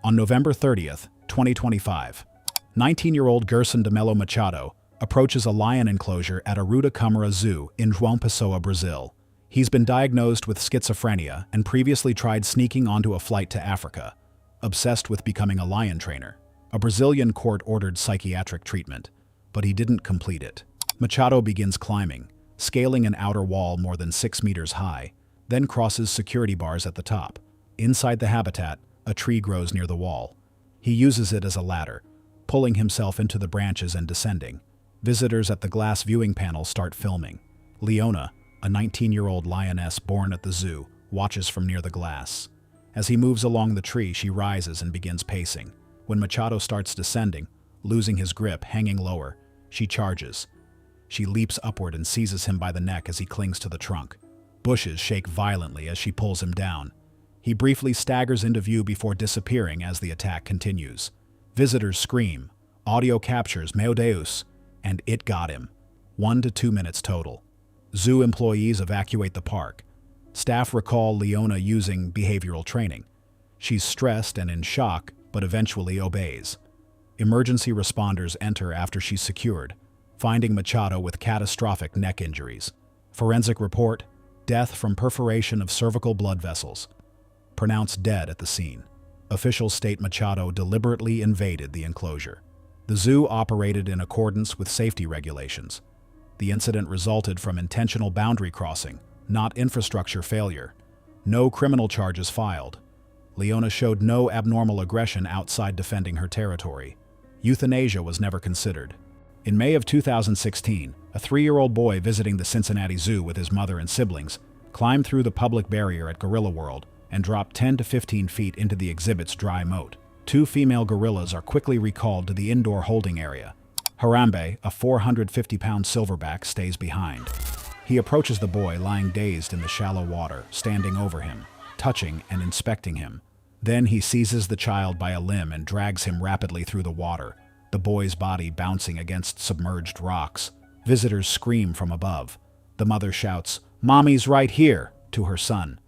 On November 30th, 2025, 19-year-old Gerson de Melo Machado approaches a lion enclosure at Arruda Câmara Zoo in João Pessoa, Brazil. He's been diagnosed with schizophrenia and previously tried sneaking onto a flight to Africa, obsessed with becoming a lion trainer. A Brazilian court ordered psychiatric treatment, but he didn't complete it. Machado begins climbing, scaling an outer wall more than 6 meters high, then crosses security bars at the top. Inside the habitat, a tree grows near the wall. He uses it as a ladder, pulling himself into the branches and descending. Visitors at the glass viewing panel start filming. Leona, a 19-year-old lioness born at the zoo, watches from near the glass. As he moves along the tree, she rises and begins pacing. When Machado starts descending, losing his grip, hanging lower, she charges. She leaps upward and seizes him by the neck as he clings to the trunk. Bushes shake violently as she pulls him down. He briefly staggers into view before disappearing as the attack continues. Visitors scream. Audio captures Meu Deus, and it got him. 1 to 2 minutes total. Zoo employees evacuate the park. Staff recall Leona using behavioral training. She's stressed and in shock, but eventually obeys. Emergency responders enter after she's secured, finding Machado with catastrophic neck injuries. Forensic report: death from perforation of cervical blood vessels. Pronounced dead at the scene. Officials state Machado deliberately invaded the enclosure. The zoo operated in accordance with safety regulations. The incident resulted from intentional boundary crossing, not infrastructure failure. No criminal charges filed. Leona showed no abnormal aggression outside defending her territory. Euthanasia was never considered. In May of 2016, a 3-year-old boy visiting the Cincinnati Zoo with his mother and siblings climbed through the public barrier at Gorilla World and dropped 10 to 15 feet into the exhibit's dry moat. 2 female gorillas are quickly recalled to the indoor holding area. Harambe, a 450-pound silverback, stays behind. He approaches the boy lying dazed in the shallow water, standing over him, touching and inspecting him. Then he seizes the child by a limb and drags him rapidly through the water, the boy's body bouncing against submerged rocks. Visitors scream from above. The mother shouts, "Mommy's right here," to her son.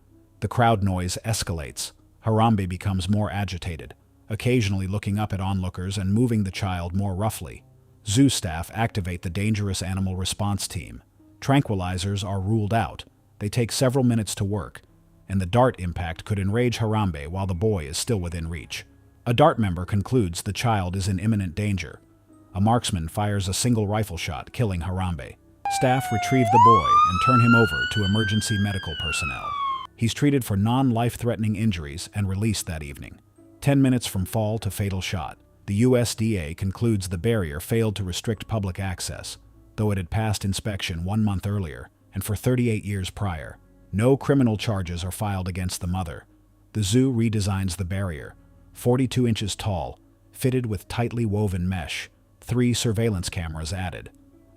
The crowd noise escalates. Harambe becomes more agitated, occasionally looking up at onlookers and moving the child more roughly. Zoo staff activate the dangerous animal response team. Tranquilizers are ruled out. They take several minutes to work, and the dart impact could enrage Harambe while the boy is still within reach. A dart member concludes the child is in imminent danger. A marksman fires a single rifle shot, killing Harambe. Staff retrieve the boy and turn him over to emergency medical personnel. He's treated for non-life-threatening injuries and released that evening. 10 minutes from fall to fatal shot. The USDA concludes the barrier failed to restrict public access, though it had passed inspection 1 month earlier and for 38 years prior. No criminal charges are filed against the mother. The zoo redesigns the barrier, 42 inches tall, fitted with tightly woven mesh, 3 surveillance cameras added.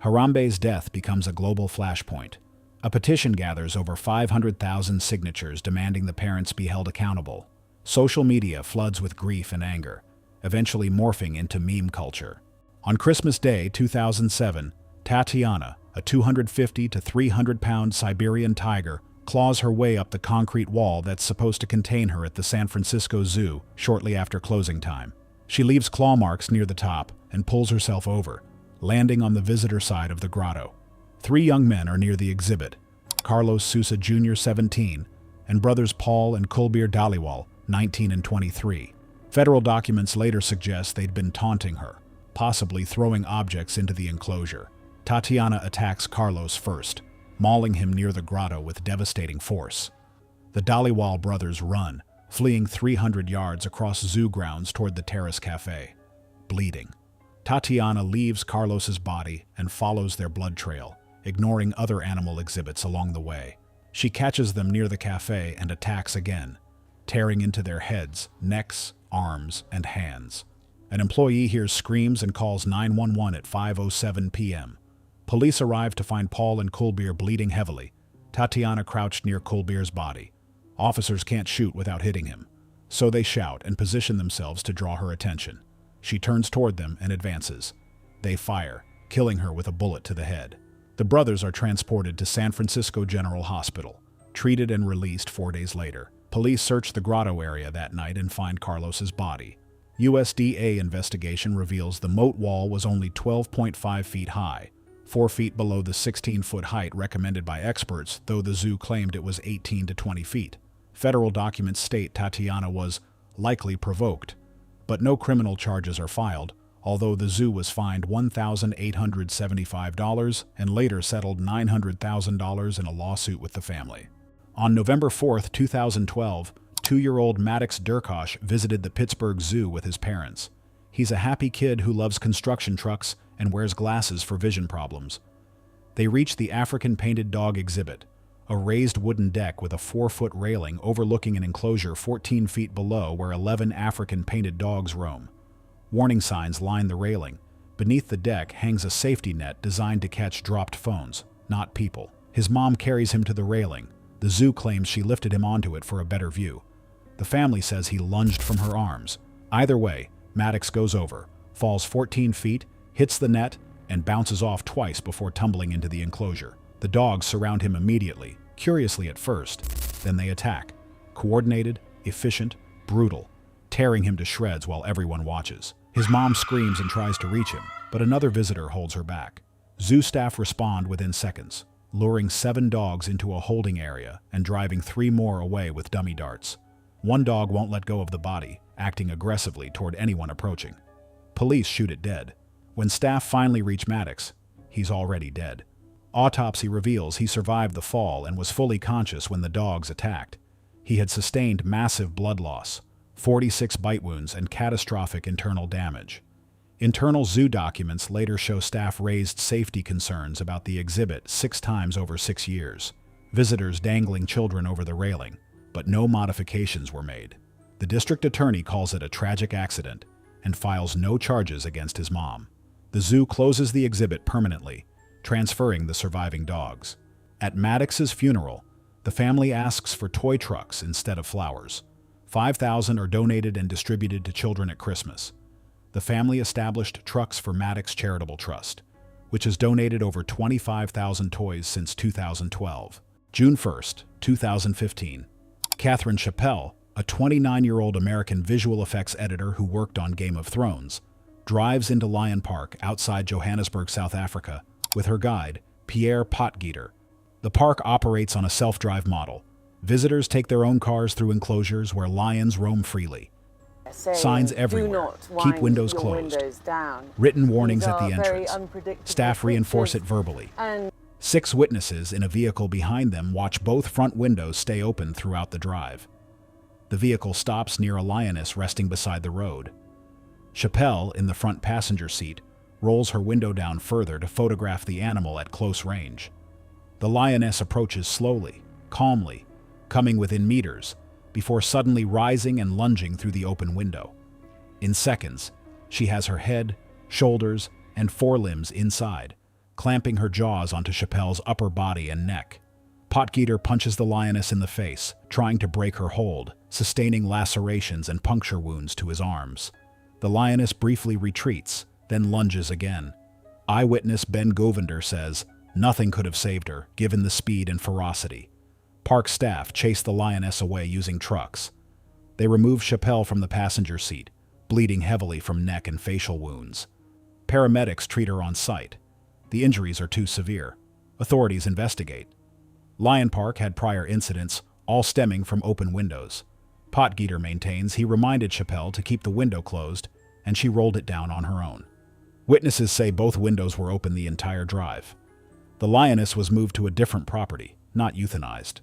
Harambe's death becomes a global flashpoint. A petition gathers over 500,000 signatures demanding the parents be held accountable. Social media floods with grief and anger, eventually morphing into meme culture. On Christmas Day 2007, Tatiana, a 250 to 300-pound Siberian tiger, claws her way up the concrete wall that's supposed to contain her at the San Francisco Zoo shortly after closing time. She leaves claw marks near the top and pulls herself over, landing on the visitor side of the grotto. 3 young men are near the exhibit: Carlos Sousa Jr., 17, and brothers Paul and Kulbir Dhaliwal, 19 and 23. Federal documents later suggest they'd been taunting her, possibly throwing objects into the enclosure. Tatiana attacks Carlos first, mauling him near the grotto with devastating force. The Dhaliwal brothers run, fleeing 300 yards across zoo grounds toward the Terrace Cafe, bleeding. Tatiana leaves Carlos's body and follows their blood trail, ignoring other animal exhibits along the way. She catches them near the cafe and attacks again, tearing into their heads, necks, arms, and hands. An employee hears screams and calls 911 at 5:07 p.m. Police arrive to find Paul and Kulbir bleeding heavily. Tatiana crouched near Kulbir's body. Officers can't shoot without hitting him, so they shout and position themselves to draw her attention. She turns toward them and advances. They fire, killing her with a bullet to the head. The brothers are transported to San Francisco General Hospital, treated and released 4 days later. Police search the grotto area that night and find Carlos's body. USDA investigation reveals the moat wall was only 12.5 feet high, 4 feet below the 16-foot height recommended by experts, though the zoo claimed it was 18 to 20 feet. Federal documents state Tatiana was likely provoked, but no criminal charges are filed, although the zoo was fined $1,875 and later settled $900,000 in a lawsuit with the family. On November 4, 2012, 2-year-old Maddox Durkosh visited the Pittsburgh Zoo with his parents. He's a happy kid who loves construction trucks and wears glasses for vision problems. They reach the African painted dog exhibit, a raised wooden deck with a 4-foot railing overlooking an enclosure 14 feet below where 11 African painted dogs roam. Warning signs line the railing. Beneath the deck hangs a safety net designed to catch dropped phones, not people. His mom carries him to the railing. The zoo claims she lifted him onto it for a better view. The family says he lunged from her arms. Either way, Maddox goes over, falls 14 feet, hits the net, and bounces off twice before tumbling into the enclosure. The dogs surround him immediately, curiously at first. Then they attack. Coordinated, efficient, brutal, tearing him to shreds while everyone watches. His mom screams and tries to reach him, but another visitor holds her back. Zoo staff respond within seconds, luring 7 dogs into a holding area and driving 3 more away with dummy darts. One dog won't let go of the body, acting aggressively toward anyone approaching. Police shoot it dead. When staff finally reach Maddox, he's already dead. Autopsy reveals he survived the fall and was fully conscious when the dogs attacked. He had sustained massive blood loss, 46 bite wounds, and catastrophic internal damage. Internal zoo documents later show staff raised safety concerns about the exhibit 6 times over 6 years. Visitors dangling children over the railing, but no modifications were made. The district attorney calls it a tragic accident and files no charges against his mom. The zoo closes the exhibit permanently, transferring the surviving dogs. At Maddox's funeral, the family asks for toy trucks instead of flowers. 5,000 are donated and distributed to children at Christmas. The family established Trucks for Maddox Charitable Trust, which has donated over 25,000 toys since 2012. June 1, 2015. Catherine Chappell, a 29-year-old American visual effects editor who worked on Game of Thrones, drives into Lion Park outside Johannesburg, South Africa, with her guide, Pierre Potgieter. The park operates on a self-drive model. Visitors take their own cars through enclosures where lions roam freely. Signs everywhere. Keep windows closed. Written warnings at the entrance. Staff reinforce it verbally. 6 witnesses in a vehicle behind them watch both front windows stay open throughout the drive. The vehicle stops near a lioness resting beside the road. Chappelle, in the front passenger seat, rolls her window down further to photograph the animal at close range. The lioness approaches slowly, calmly, coming within meters, before suddenly rising and lunging through the open window. In seconds, she has her head, shoulders, and forelimbs inside, clamping her jaws onto Chappelle's upper body and neck. Potgieter punches the lioness in the face, trying to break her hold, sustaining lacerations and puncture wounds to his arms. The lioness briefly retreats, then lunges again. Eyewitness Ben Govinder says, "Nothing could have saved her, given the speed and ferocity." Park staff chase the lioness away using trucks. They remove Chappelle from the passenger seat, bleeding heavily from neck and facial wounds. Paramedics treat her on site. The injuries are too severe. Authorities investigate. Lion Park had prior incidents, all stemming from open windows. Potgieter maintains he reminded Chappelle to keep the window closed, and she rolled it down on her own. Witnesses say both windows were open the entire drive. The lioness was moved to a different property, not euthanized.